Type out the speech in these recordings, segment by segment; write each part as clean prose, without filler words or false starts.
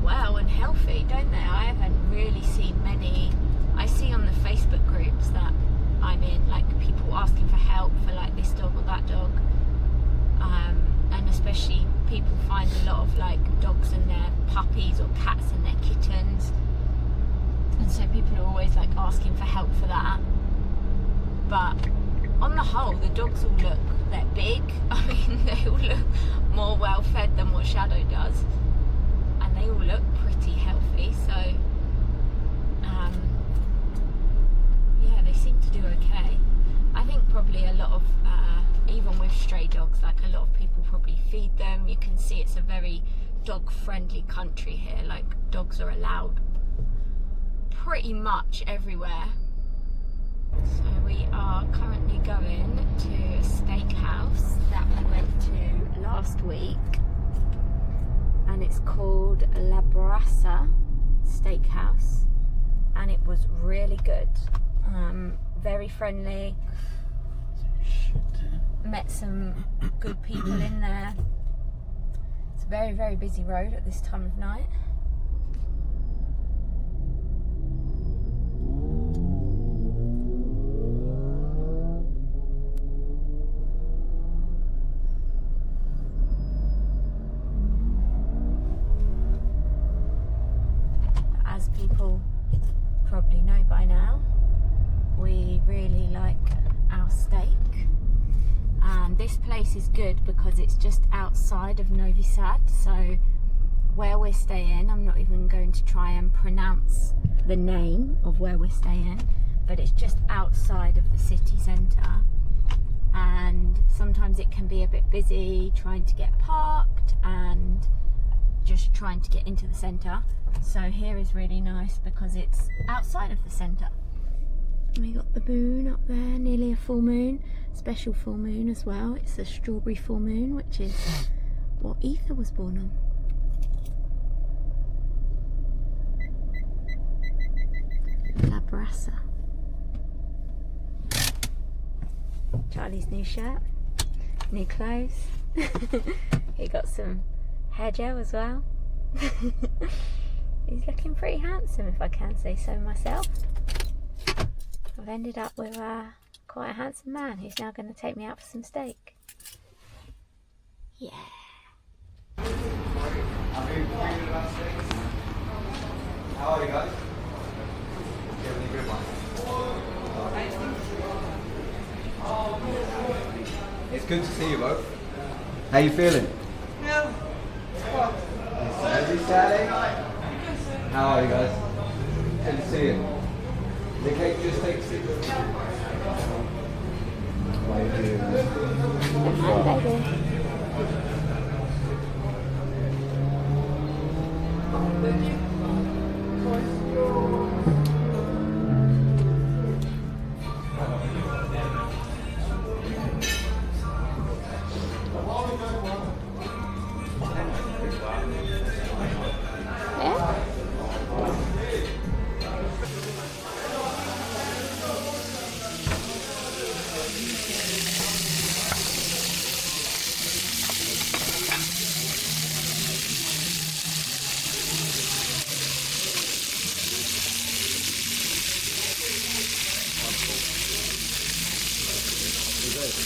well and healthy, don't they? I haven't really seen many. I see on the Facebook groups that I'm in, like, people asking for help for like this dog or that dog, and especially people find a lot of like dogs and their puppies or cats and their kittens, and so people are always like asking for help for that. But on the whole, the dogs all look, they're big. I mean, they all look more well fed than what Shadow does, and they all look pretty healthy, so yeah, they seem to do okay. I think probably a lot of even with stray dogs, like, a lot of people probably feed them. You can see it's a very dog friendly country here. Like, dogs are allowed pretty much everywhere. So we are currently going to a steakhouse that we went to last week, and it's called La Brasa Steakhouse, and it was really good. Very friendly. Met some good people in there. It's a very, very busy road at this time of night. As people probably know by now, we really like our steak, and this place is good because it's just outside of Novi Sad. So where we're staying, I'm not even going to try and pronounce the name of where we're staying, but it's just outside of the city centre, and sometimes it can be a bit busy trying to get parked and just trying to get into the centre. So here is really nice because it's outside of the centre. We got the moon up there, nearly a full moon, special full moon as well. It's a strawberry full moon, which is what Ether was born on. La Brasa. Charlie's new shirt, new clothes. He got some hair gel as well. He's looking pretty handsome, if I can say so myself. I've ended up with quite a handsome man who's now going to take me out for some steak. Yeah. How are you guys? Do you have any good ones? It's good to see you both. How you feeling? Yeah. Is Sally? How are you guys? Good to see you. The cake just takes 6 minutes.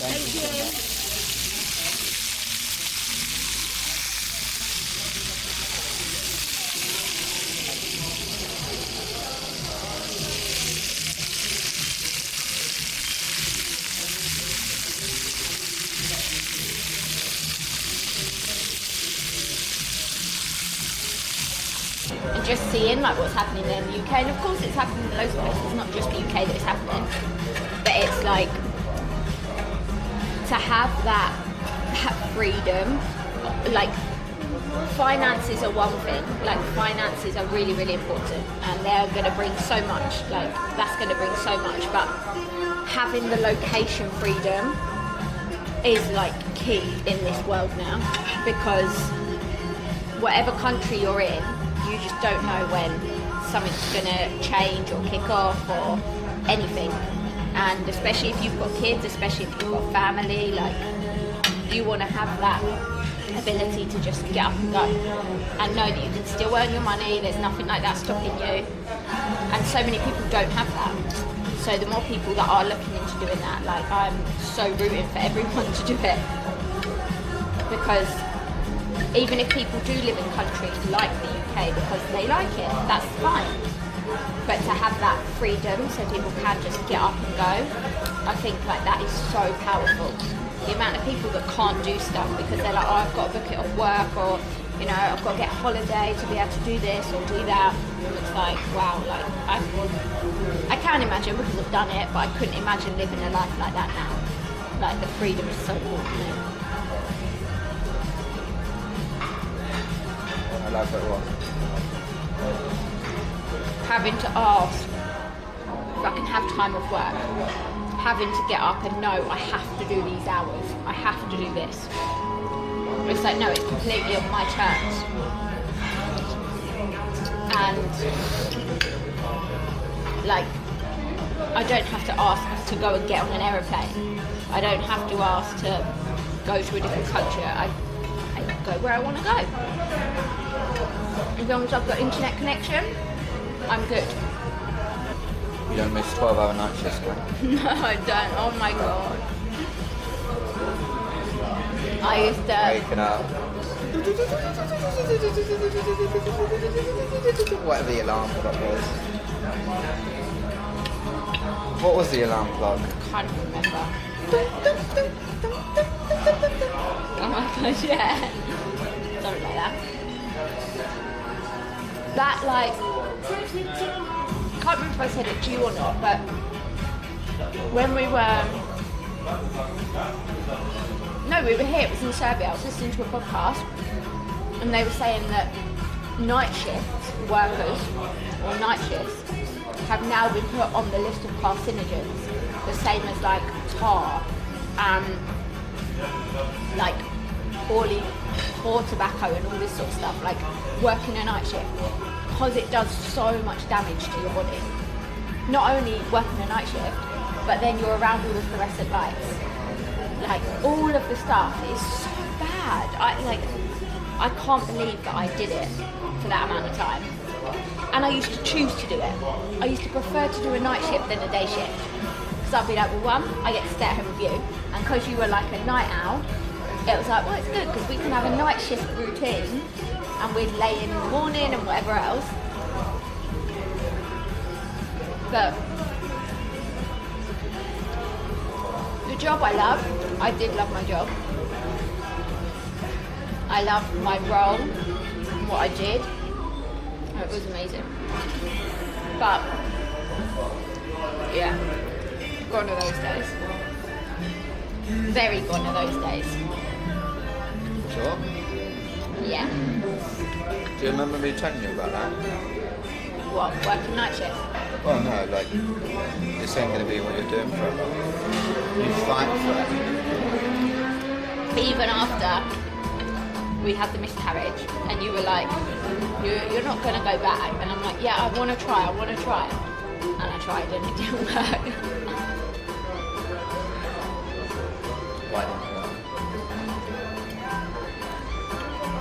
Thank you. And just seeing like what's happening in the UK, and of course it's happening in loads of places, it's not just the UK that it's happening, but it's like to have that freedom. Like, finances are one thing, like finances are really, really important, and they're going to bring so much, like that's going to bring so much, but having the location freedom is like key in this world now, because whatever country you're in, you just don't know when something's going to change or kick off or anything. And especially if you've got kids, especially if you've got family, like you want to have that ability to just get up and go and know that you can still earn your money, there's nothing like that stopping you. And so many people don't have that. So the more people that are looking into doing that, like I'm so rooting for everyone to do it. Because even if people do live in countries like the UK because they like it, that's fine. But to have that freedom so people can just get up and go, I think like that is so powerful. The amount of people that can't do stuff because they're like, oh, I've got to book it off work, or you know, I've got to get a holiday to be able to do this or do that. It's like, wow, like I can imagine because I've done it, but I couldn't imagine living a life like that now. Like the freedom is so important to me. I love that one. Having to ask if I can have time off work, having to get up and know I have to do these hours, I have to do this. It's like, no, it's completely on my terms. And like, I don't have to ask to go and get on an aeroplane. I don't have to ask to go to a different country. I go where I want to go. As long as I've got internet connection, I'm good. You don't miss 12-hour night shifts, can you? No, I don't. Oh my god. I used to... Waking up. Whatever the alarm clock was. What was the alarm clock? Can't remember. Oh my gosh, yeah. Something like that. That, like... I can't remember if I said it to you or not, but when we were... No, we were here, it was in Serbia. I was listening to a podcast and they were saying that night shift workers or night shifts have now been put on the list of carcinogens, the same as like tar and like or tobacco and all this sort of stuff, like working a night shift, because it does so much damage to your body. Not only working a night shift, but then you're around all the fluorescent lights. Like all of the stuff is so bad. I can't believe that I did it for that amount of time. And I used to choose to do it. I used to prefer to do a night shift than a day shift. Because I'd be like, well, one, I get to stay at home with you. And because you were like a night owl, it was like, well, it's good because we can have a night shift routine and we'd lay in the morning and whatever else. But the job I love, I did love my job. I loved my role and what I did. It was amazing. But, yeah, gone are those days. Very gone are those days. Sure. Yeah. Do you remember me telling you about that? What, working night shift? Well, no, like, this ain't going to be what you're doing forever. You fight for it. Even after we had the miscarriage and you were like, you're not going to go back. And I'm like, yeah, I want to try. And I tried and it didn't work. Why didn't you?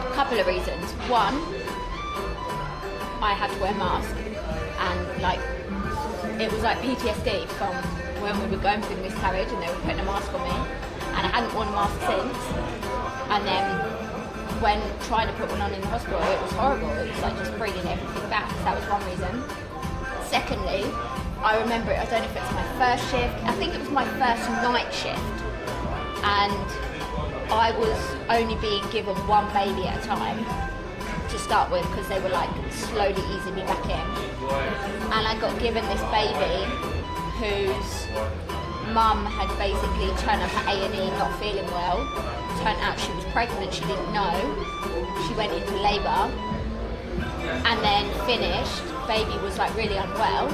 A couple of reasons. One, I had to wear a mask and like, it was like PTSD from when we were going through the miscarriage and they were putting a mask on me and I hadn't worn a mask since. And then when trying to put one on in the hospital, it was horrible. It was like just bringing everything back. So that was one reason. Secondly, I remember it, I don't know if it's my first shift, I think it was my first night shift. And I was only being given one baby at a time to start with because they were like slowly easing me back in. And I got given this baby whose mum had basically turned up at A&E not feeling well. Turned out she was pregnant, she didn't know. She went into labour and then finished. Baby was like really unwell.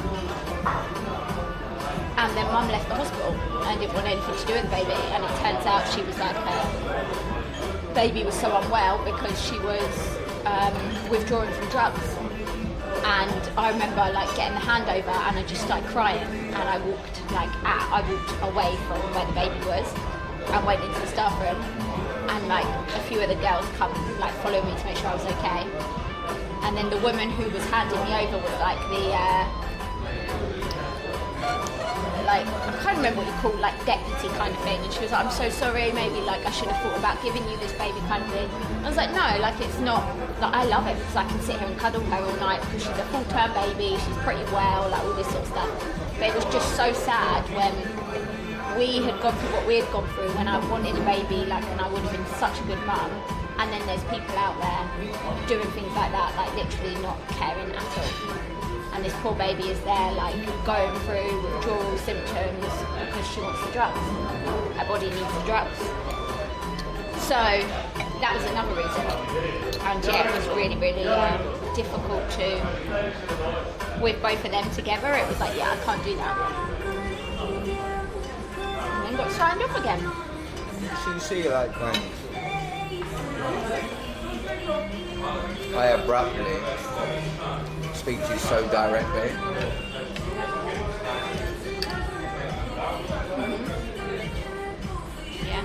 And then mum left the hospital and didn't want anything to do with the baby. And it turns out she was like, baby was so unwell because she was withdrawing from drugs. And I remember like getting the handover and I just started crying and I walked away from where the baby was and went into the staff room and like a few of the girls come like follow me to make sure I was okay. And then the woman who was handing me over was like the like, I can't remember what you call, like deputy kind of thing, and she was like, I'm so sorry, maybe like I should have thought about giving you this baby kind of thing. I was like, no, like it's not, like I love it because I can sit here and cuddle her all night because she's a full-term baby, she's pretty well, like all this sort of stuff. But it was just so sad when we had gone through what we had gone through, when I wanted a baby, like, and I would have been such a good mum, and then there's people out there doing things like that, like literally not caring at all. And this poor baby is there, like, going through withdrawal symptoms because she wants the drugs. Her body needs the drugs. So that was another reason. And yeah, it was really, really difficult to, with both of them together, it was like, yeah, I can't do that. And then got signed off again. So you see, like, when I abruptly speak to you so directly. Yeah.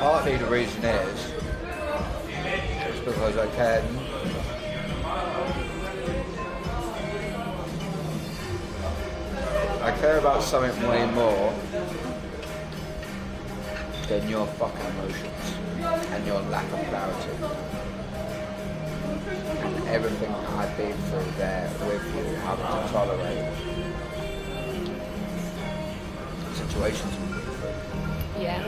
Partly the reason is it's because I care about something way more than your fucking emotions and your lack of clarity. And everything I've been through there with you, having to tolerate situations we've been through. Yeah.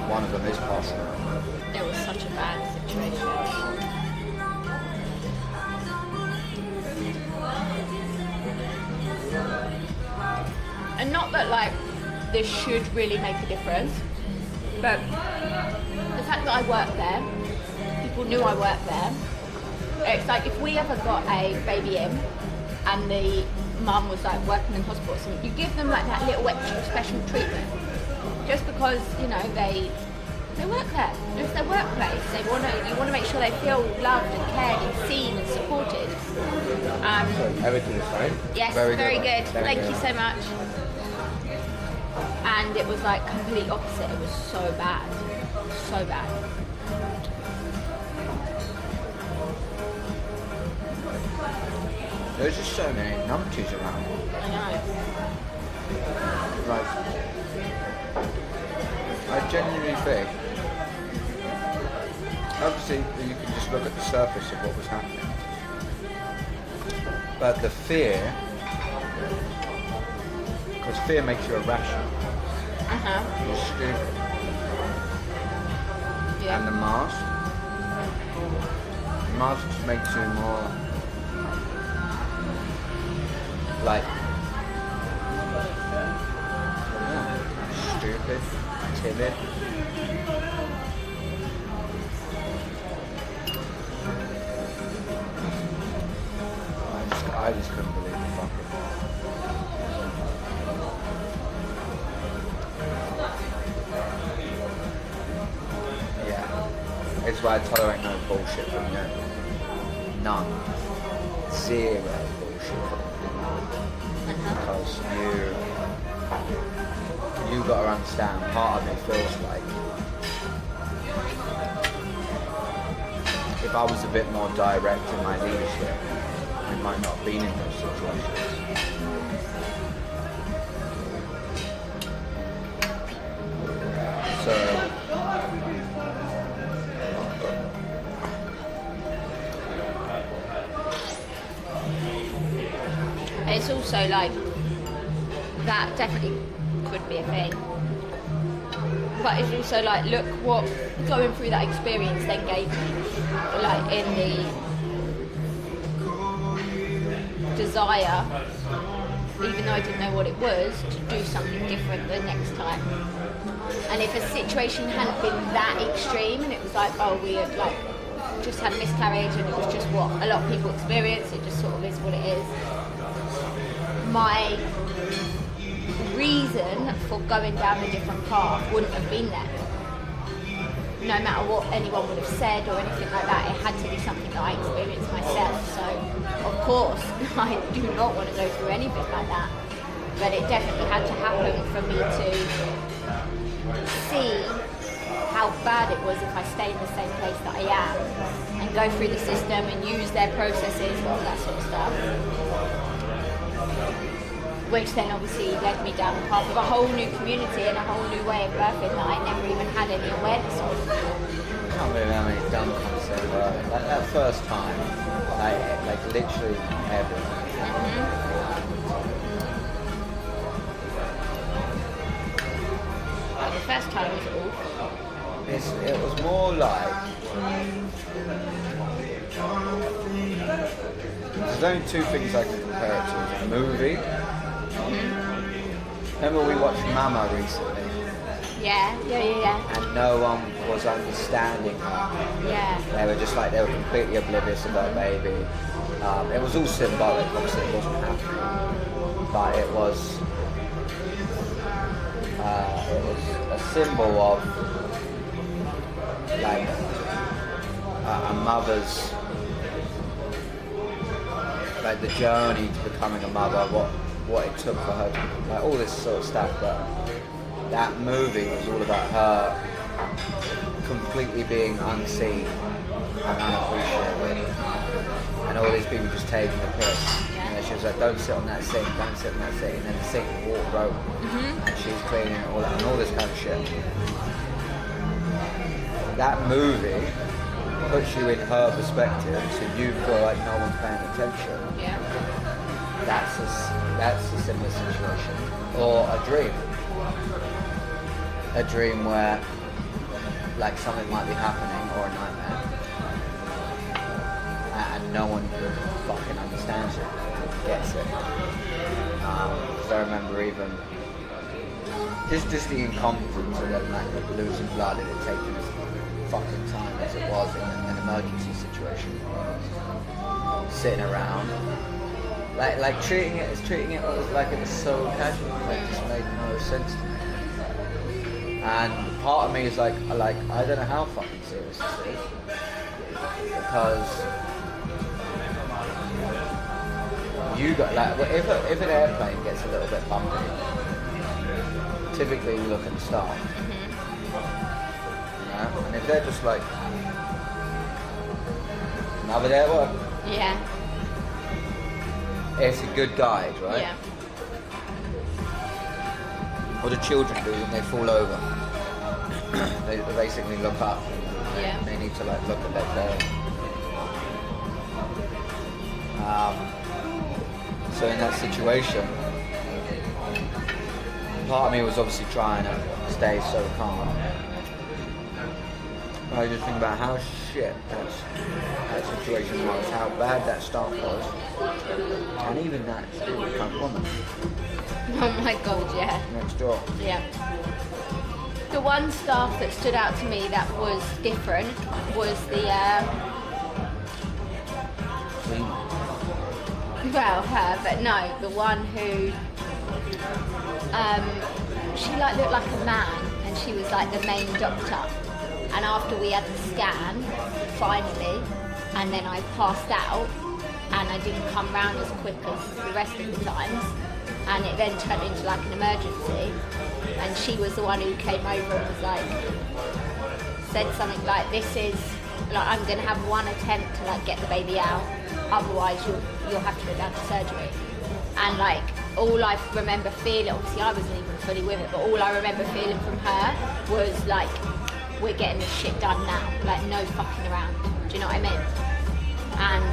One of them is passing out. It was such a bad situation. And not that like this should really make a difference, but the fact that I worked there, people knew I worked there. It's like if we ever got a baby in and the mum was like working in hospital or something, you give them like that little extra special treatment just because, you know, they work there. It's their workplace. You want to make sure they feel loved and cared and seen and supported. Everything is fine? Yes, very good. Thank you so much. And it was like complete opposite. It was so bad. So bad. There's just so many numpties around. I know. Like, I genuinely think, obviously you can just look at the surface of what was happening, but the fear, because fear makes you irrational. You're stupid. Yeah. And the mask just makes you more like stupid, timid. I just couldn't believe the fucking. Yeah. It's why I tolerate no bullshit from you. None. Zero bullshit from you. Because you gotta understand, part of me feels like if I was a bit more direct in my leadership, we might not have been in those situations. So it's also like that definitely could be a thing, but it's also like, look what going through that experience then gave me, like in the desire, even though I didn't know what it was, to do something different the next time. And if a situation hadn't been that extreme and it was like, oh, we had like just had a miscarriage and it was just what a lot of people experience, it just sort of is what it is, my reason for going down a different path wouldn't have been there. No matter what anyone would have said or anything like that, it had to be something that I experienced myself. So, of course, I do not want to go through anything like that. but it definitely had to happen for me to see how bad it was if I stay in the same place that I am and go through the system and use their processes and all that sort of stuff. Which then obviously led me down the path of a whole new community and a whole new way of birthing that I never even had any awareness of. I can't believe how many dumb concepts there were. Like that first time, like literally everyone. Like the first time was awful. It was more like there's only two things I can compare it to: a movie. Remember we watched Mama recently? Yeah. And no one was understanding her. Yeah. They were just like, they were completely oblivious of her baby. It was all symbolic, obviously it wasn't happening. But it was a symbol of like a mother's, like the journey to becoming a mother, what it took for her to, like all this sort of stuff. But that movie was all about her completely being unseen and unappreciated, and all these people just taking the piss. And she was like, don't sit on that seat, don't sit on that seat, and then the seat walked over, and she's cleaning it all out, and all this kind of shit. That movie puts you in her perspective, so you feel like no one's paying attention. Yeah. That's a similar situation. Or a dream. A dream where like something might be happening, or a nightmare, and no one fucking understands it, gets it. Because I remember even just the incompetence of them, like losing blood and it taking as fucking time as it was in an emergency situation. Sitting around, like treating it like it was so casual, like it just made no sense to me. And part of me is like I don't know how fucking serious this is, because you got like, if an airplane gets a little bit bumpy, typically you look at the staff, you know? And if they're just like another day at work, Yeah. it's a good guide, right? Yeah. What do children do when they fall over? They basically look up. Yeah. They need to like look at their tail. So in that situation, part of me was obviously trying to stay so calm. I just think about how shit that situation was, how bad that staff was, and even that stupid cunt woman Oh my god, yeah. next door. Yeah. The one staff that stood out to me that was different was the, well, her, but no, the one who, she like looked like a man, and she was like the main doctor. And after we had the scan, finally, and then I passed out, and I didn't come round as quick as the rest of the times, and it then turned into like an emergency, and she was the one who came over and was like, said something like, this is, like, I'm going to have one attempt to like get the baby out, otherwise you'll have to go down to surgery. And like, all I remember feeling, obviously I wasn't even fully with it, but all I remember feeling from her was like, we're getting this shit done now, like no fucking around, do you know what I mean? And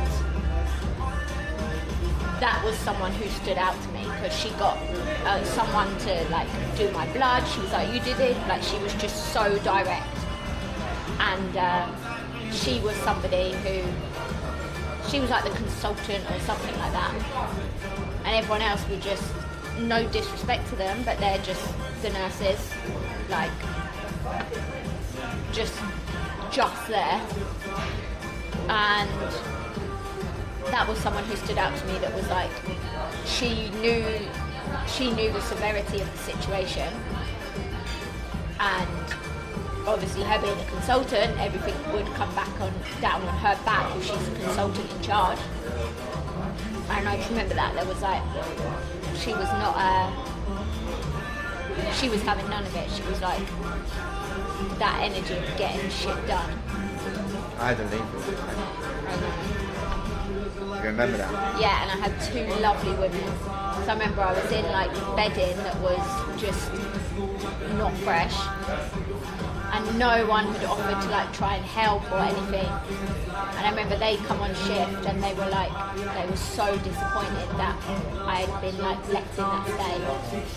that was someone who stood out to me, because she got someone to like do my blood. She was like, you did it, like she was just so direct. And she was somebody who, she was like the consultant or something like that, and everyone else was just, no disrespect to them, but they're just the nurses, like just there. And that was someone who stood out to me, that was like, she knew the severity of the situation, and obviously her being a consultant, everything would come back down on her back if she's a consultant in charge. And I just remember that there was like she was not she was having none of it. She was like that energy of getting shit done. I had to leave it. I know. You remember that? Yeah, and I had two lovely women. So I remember I was in like bedding that was just not fresh, and no one had offered to like try and help or anything. And I remember they come on shift and they were so disappointed that I had been like left in that state.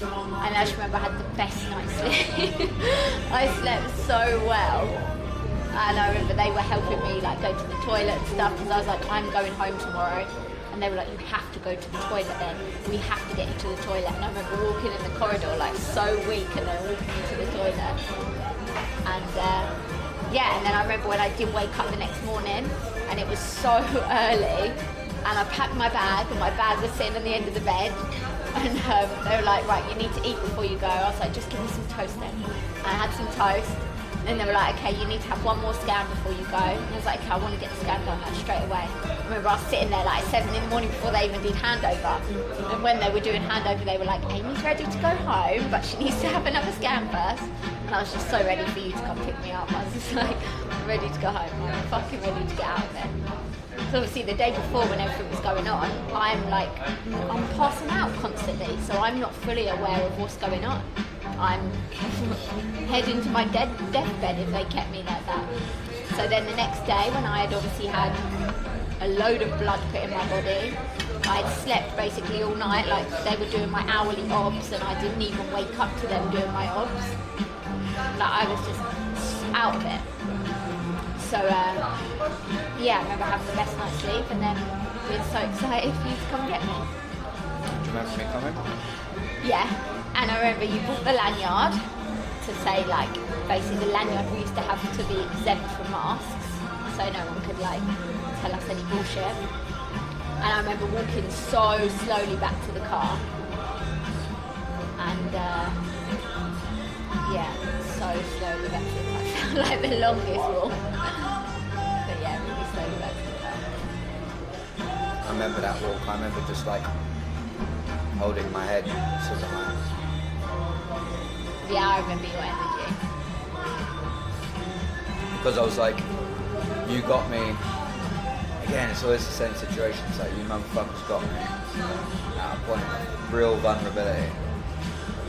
And I just remember I had the best night's sleep. I slept so well. And I remember they were helping me like go to the toilet and stuff, because I was like, I'm going home tomorrow. And they were like, you have to go to the toilet then. We have to get you to the toilet. And I remember walking in the corridor like so weak and then walking to the toilet. And and then I remember when I did wake up the next morning and it was so early, and I packed my bag and my bag was sitting on the end of the bed, and they were like, right, you need to eat before you go. I was like, just give me some toast then. And I had some toast. And then they were like, okay, you need to have one more scan before you go. And I was like, okay, I want to get the scan done like straight away. I remember I was sitting there like 7 in the morning before they even did handover. And when they were doing handover, they were like, Amy's ready to go home, but she needs to have another scan first. And I was just so ready for you to come pick me up. I was just like, I'm ready to go home. I'm fucking ready to get out of there. So obviously the day before when everything was going on, I'm passing out constantly. So I'm not fully aware of what's going on. I'm heading to my deathbed if they kept me like that. So then the next day, when I had obviously had a load of blood put in my body, I had slept basically all night, like they were doing my hourly obs, and I didn't even wake up to them doing my obs. Like I was just out of it. So I remember having the best night's sleep, and then being so excited for you to come get me. Do you remember me coming? Yeah. And I remember you bought the lanyard to say, like, basically the lanyard we used to have to be exempt from masks, so no one could, like, tell us any bullshit. And I remember walking so slowly back to the car. And, so slowly back to the car. It felt like the longest walk. But yeah, really slowly back to the car. I remember that walk. I remember just, like, holding my head to the line. Yeah, I remember your energy. Because I was like, you got me. Again, it's always the same situation. It's like, you motherfuckers got me at a point of real vulnerability.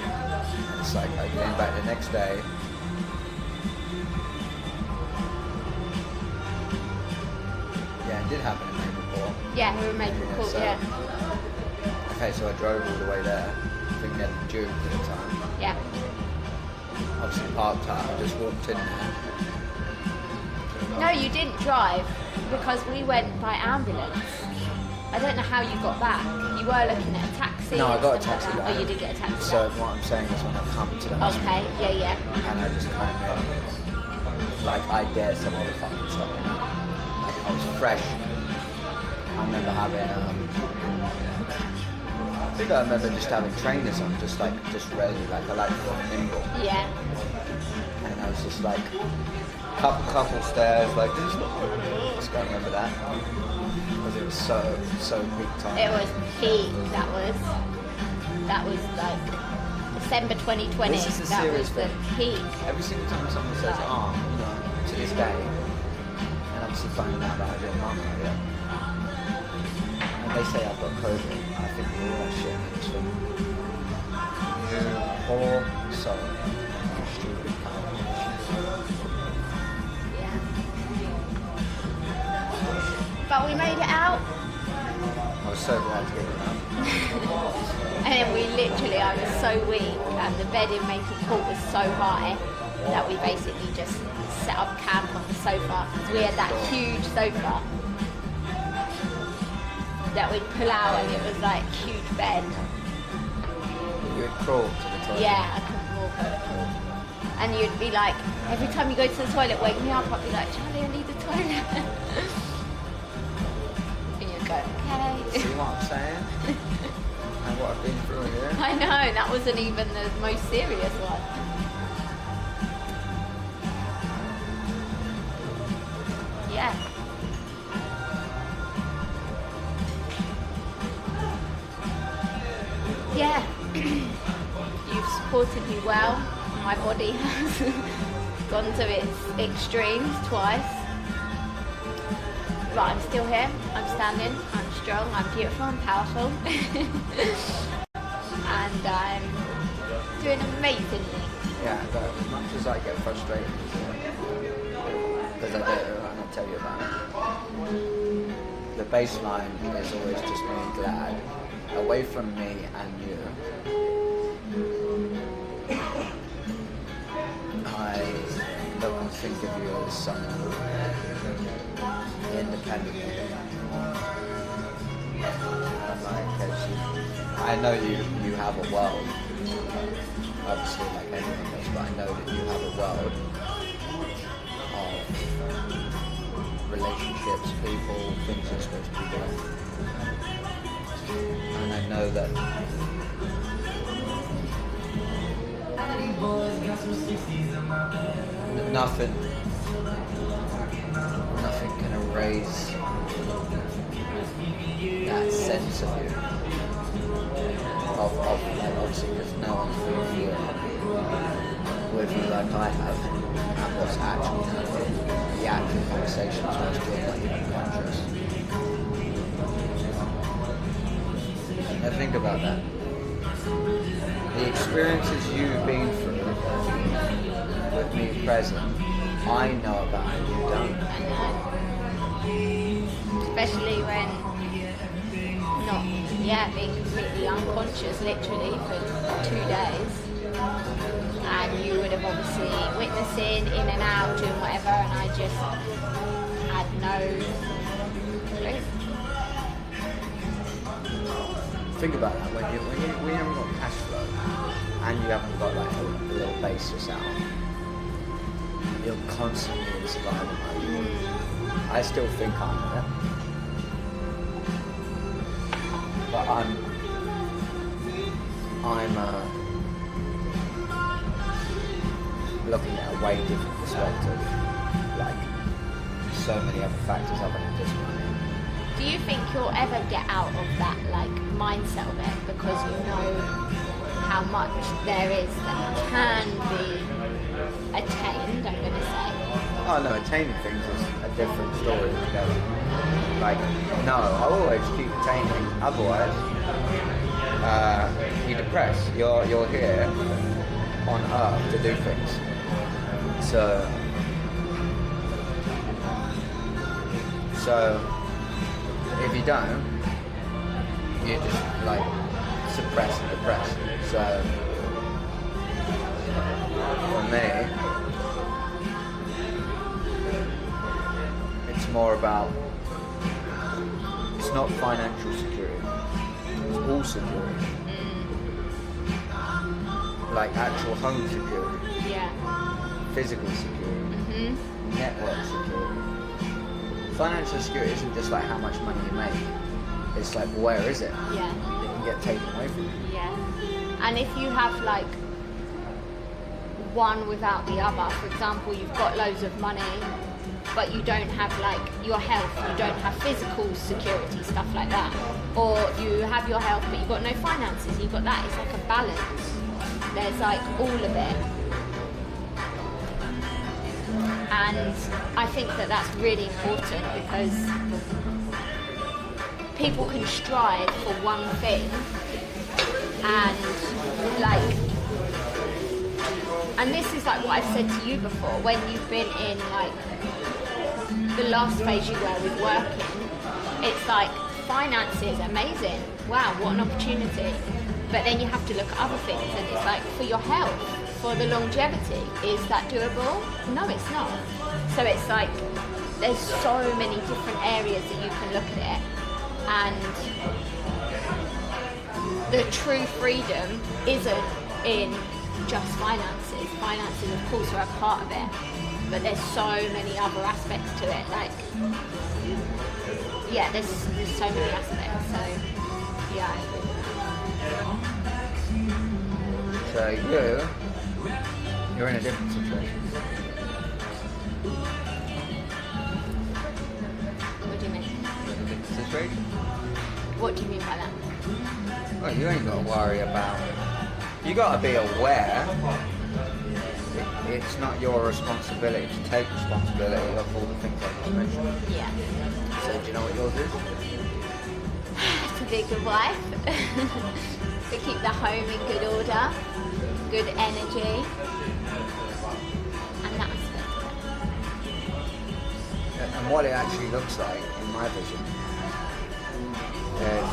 And it's like, I came back the next day. Yeah, it did happen in Maple. Yeah, we were Maple Court, yeah. Okay, so I drove all the way there. I think we had June at the time. Yeah. Obviously parked up, I just walked in there. No, you didn't drive, because we went by ambulance. I don't know how you got back. You were looking at a taxi. No, I got a stuff taxi like that. back. Oh, you did get a taxi So back. what I'm saying is when I come to the hospital, Okay, yeah. and I just came in, like I dare some motherfucking stop me. Like I was fresh. I remember having I think I remember just having trainers on, just ready, like I like to feel nimble. Yeah. And I was just like, couple stairs, like this. I just can't remember that. Because it was so big time. It was peak, that was like December 2020. This is a that serious was the thing. peak. Every single time someone says, to this day, and obviously finding out about your mum, yeah. And they say I've got COVID, I think all that shit is from you poor soul, you stupid cunt. Yeah. But we made it out. I was so glad to get it out. And then I was so weak, and the bed in Maple Court was so high that we basically just set up camp on the sofa. We had that huge sofa that we'd pull out, and it was like huge bed. You would crawl to the toilet. Yeah, I couldn't walk over. And you'd be like, every time you go to the toilet, wake me up, I'd be like, Charlie, I need the toilet. And you'd go, okay. See what I'm saying? And what I've been through here. I know, that wasn't even the most serious one. Yeah. Yeah, supported me well. My body has gone to its extremes twice. But I'm still here, I'm standing, I'm strong, I'm beautiful, I'm powerful. And I'm doing amazingly. Yeah, but as much as I get frustrated, because I do, and I'll tell you about it, the baseline is always just being glad, away from me and you. I don't think of you as someone independent. I know you have a world, obviously like anyone else, but I know that you have a world of relationships, people, things you're supposed to be doing. And I know that nothing can erase that sense of you. Of like, obviously because no one's been with you like I have, and what's actually happening, the actual conversations where it's still not even conscious. Now think about that. The experiences you've been through with me present, I know about and you don't. Especially when being completely unconscious literally for 2 days, and you would have obviously witnessing in and out doing whatever, and I just had no clue. Think about that, when you haven't got cash flow and you haven't got like a little base yourself, you're constantly in survival mode. I still think I'm in it. But I'm looking at a way different perspective, like so many other factors other than just money. Do you think you'll ever get out of that like mindset of it, because you know how much there is that can be attained, I'm going to say? Oh no, attaining things is a different story altogether. Like, no, I'll always keep attaining, otherwise you're depressed. You're here on earth to do things. So if you don't, you just like suppress and depress. So for me, it's more about, it's not financial security, it's all security. Like actual home security, physical security, network security. Financial security isn't just like how much money you make, it's like where is it? It can get taken away from you. And if you have like one without the other, for example, you've got loads of money but you don't have like your health, you don't have physical security, stuff like that, or you have your health but you've got no finances, you've got that, it's like a balance. There's like all of it. And I think that that's really important, because people can strive for one thing and this is like what I've said to you before, when you've been in like the last phase you were with working, it's like finances, amazing, wow, what an opportunity. But then you have to look at other things, and it's like, for your health, for the longevity, is that doable? No, it's not. So it's like, there's so many different areas that you can look at it, and the true freedom isn't in just finances. Finances, of course, are a part of it, but there's so many other aspects to it. Like, there's so many aspects. So, So you're in a different situation. What do you mean? You're in a different situation. What do you mean by that? Well, you ain't got to worry about You got to be aware. It's not your responsibility to take responsibility of all the things I just mentioned. Yeah. So do you know what yours is? To be a good wife. To keep the home in good order, good energy, and that aspect of it. And what it actually looks like, in my vision, is,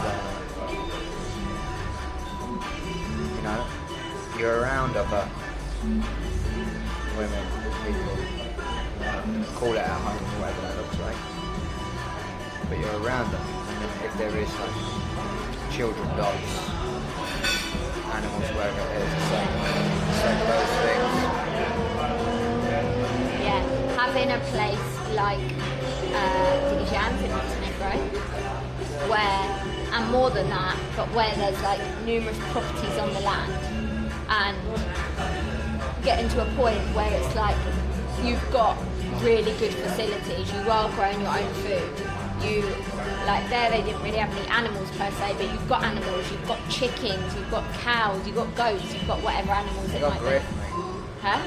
you know, you're around other women, people, call it at home, whatever that looks like, but you're around them, and then if there is like children, dogs, animals, wherever it is, it's like those things. Yeah, having a place like Diligence in Montenegro, where, and more than that, but where there's like numerous properties on the land, and getting to a point where it's like you've got really good facilities, you are growing your own food, you, like there they didn't really have any animals per se, but you've got animals, you've got chickens, you've got cows, you've got goats, you've got whatever animals it might be. Huh?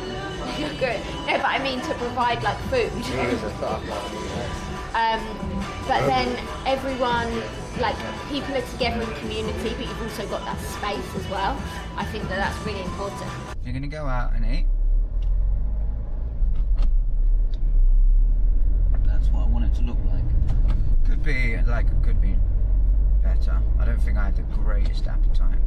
You're good. No, but I mean to provide like food. But then everyone, like people are together in community, but you've also got that space as well. I think that that's really important. You're gonna go out and eat. That's what I want it to look like. Could be better. I don't think I had the greatest appetite.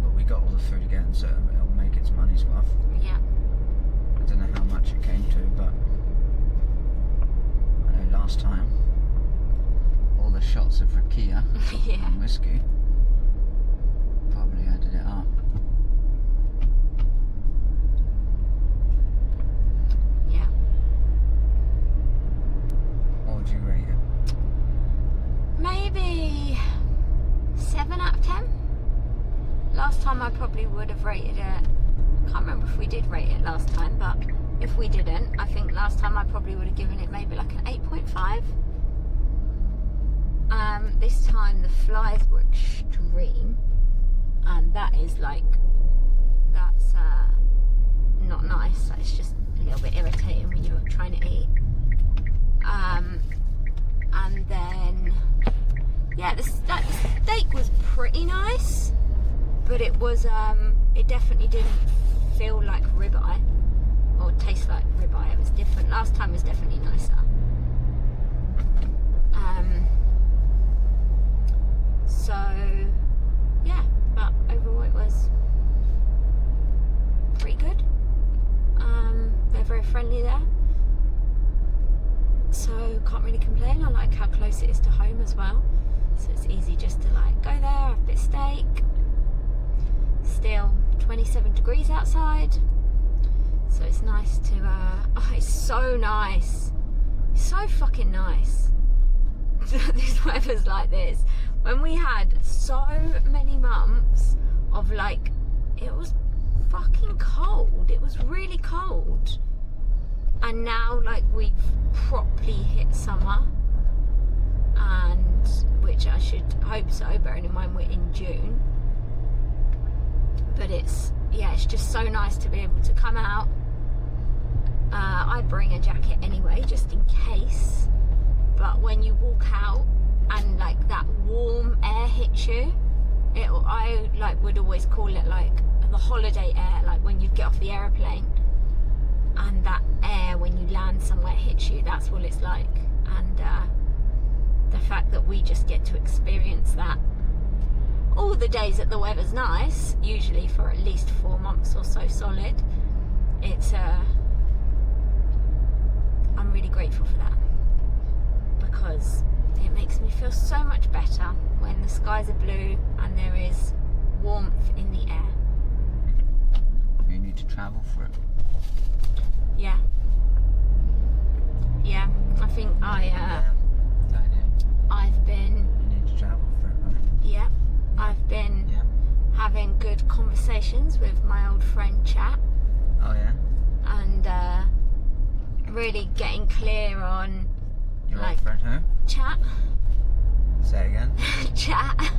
But we got all the food again, so it'll make its money's worth. Yeah. I don't know how much it came to, but I know last time all the shots of rakia and whiskey probably added it up. Yeah. What would you rate it? Maybe 7 out of 10. Last time I probably would have rated it, I can't remember if we did rate it last time, but if we didn't, I think last time I probably would have given it maybe like an 8.5. This time the flies were extreme, and that is like, that's not nice. It's just a little bit irritating when you're trying to eat. And then, yeah, the steak was pretty nice, but it was, it definitely didn't feel like ribeye or taste like ribeye. It was different. Last time was definitely nicer. So yeah, but overall it was pretty good. They're very friendly there, so can't really complain. I like how close it is to home as well, so it's easy just to like go there, have a bit of steak. Still 27 degrees outside, so it's nice to oh, it's so nice, it's so fucking nice. This weather's like this. When we had so many months of like, it was fucking cold, it was really cold, and now like we've properly hit summer, and which I should hope so, bearing in mind we're in June. But it's, yeah, it's just so nice to be able to come out. I bring a jacket anyway, just in case, but when you walk out and like that warm air hits you, I like would always call it like the holiday air, like when you get off the aeroplane and that air when you land somewhere hits you, that's what it's like. And the fact that we just get to experience that all the days that the weather's nice, usually for at least 4 months or so solid, it's I'm really grateful for that, because it makes me feel so much better when the skies are blue and there is warmth in the air. You need to travel for it. Yeah. Yeah, I think I've been... You need to travel for it, right? Yeah, I've been having good conversations with my old friend Chat. Oh yeah? And really getting clear on... Your like, old friend who? Chat. Say it again. Chat.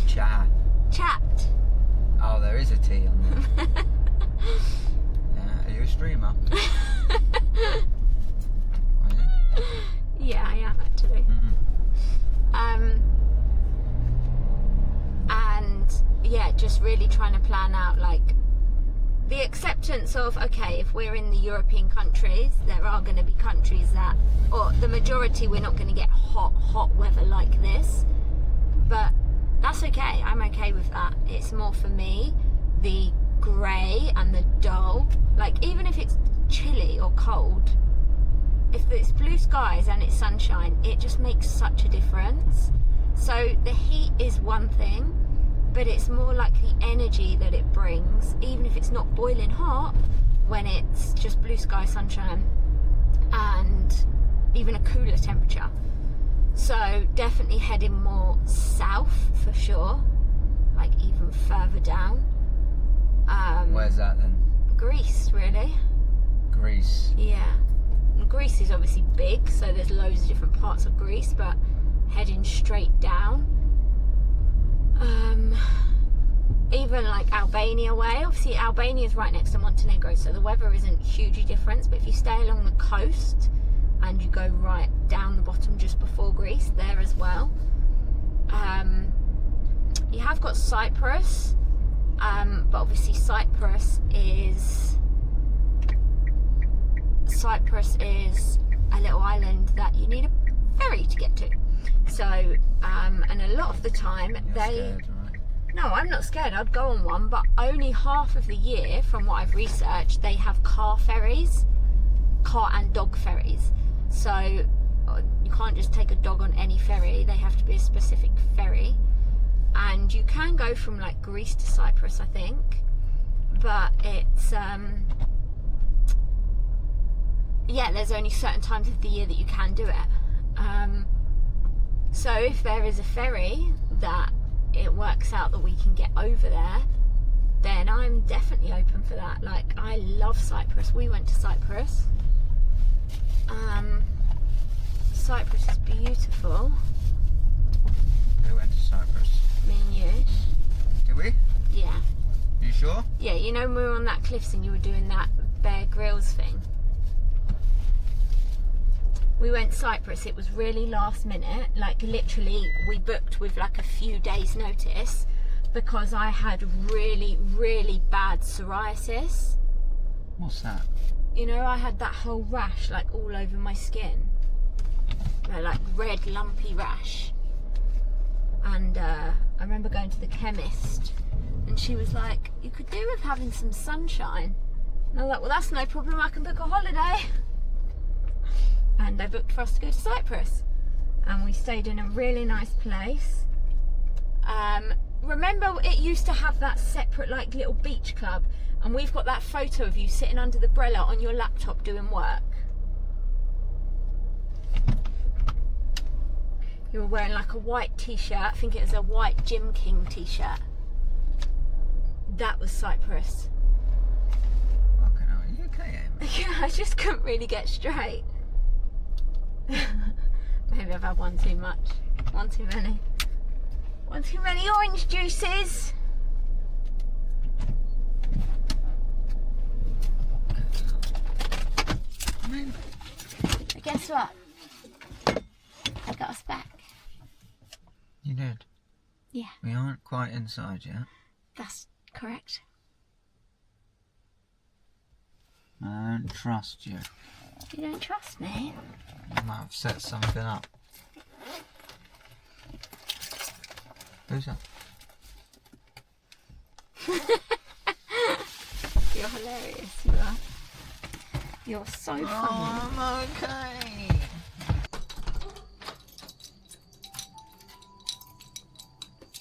Chat. Chapped. Oh, there is a T on there. Yeah, are you a streamer? Are you? Yeah, I am actually. And yeah, just really trying to plan out like the acceptance of, okay, if we're in the European countries, there are going to be countries that, or the majority, we're not going to get hot weather like this, but that's okay. I'm okay with that. It's more for me the grey and the dull, like even if it's chilly or cold, if it's blue skies and it's sunshine, it just makes such a difference. So the heat is one thing, but it's more like the energy that it brings, even if it's not boiling hot, when it's just blue sky, sunshine, and even a cooler temperature. So definitely heading more south for sure, like even further down. Where's that then? Greece, really. Greece. Yeah. And Greece is obviously big, so there's loads of different parts of Greece, but heading straight down. Even like Albania way. Obviously Albania is right next to Montenegro, so the weather isn't hugely different, but if you stay along the coast and you go right down the bottom just before Greece, there as well. You have got Cyprus, but obviously Cyprus is a little island that you need a ferry to get to. So, and a lot of the time You're scared, right? No, I'm not scared. I'd go on one, but only half of the year, from what I've researched, they have car and dog ferries. So you can't just take a dog on any ferry. They have to be a specific ferry. And you can go from like Greece to Cyprus, I think, but it's yeah, there's only certain times of the year that you can do it. So if there is a ferry that it works out that we can get over there, then I'm definitely open for that. Like, I love Cyprus. We went to Cyprus. Cyprus is beautiful. Who went to Cyprus? Me and you. Did we? Yeah. You sure? Yeah, you know when we were on that cliffs and you were doing that Bear Grylls thing? We went Cyprus. It was really last minute. Like, literally, we booked with like a few days' notice because I had really, really bad psoriasis. What's that? You know, I had that whole rash like all over my skin. Like red, lumpy rash. And I remember going to the chemist and she was like, you could do with having some sunshine. And I was like, well, that's no problem. I can book a holiday. And I booked for us to go to Cyprus, and we stayed in a really nice place. Remember, it used to have that separate like little beach club, and we've got that photo of you sitting under the umbrella on your laptop doing work. You were wearing like a white t-shirt. I think it was a white Gym King t-shirt. That was Cyprus. Fucking hell, are you okay, Amy? Yeah, I just couldn't really get straight. Maybe I've had one too much. One too many. One too many orange juices. But guess what? I got us back. You did? Yeah. We aren't quite inside yet. That's correct. I don't trust you. You don't trust me? I might have set something up. Who's that? You're hilarious, you are. You're so funny. Oh, I'm okay.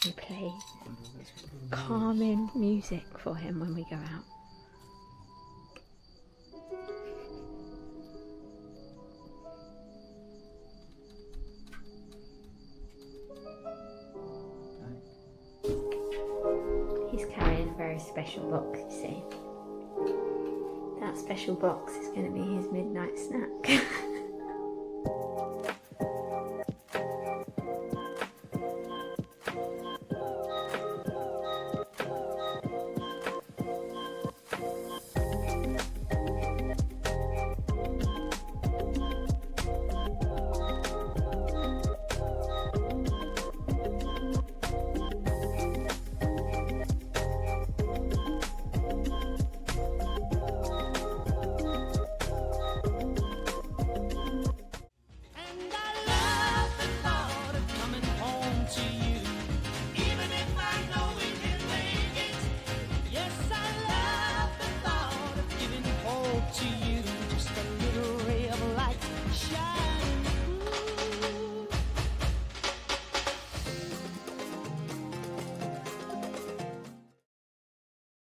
We play calming music for him when we go out. He's carrying a very special box, you see. That special box is going to be his midnight snack.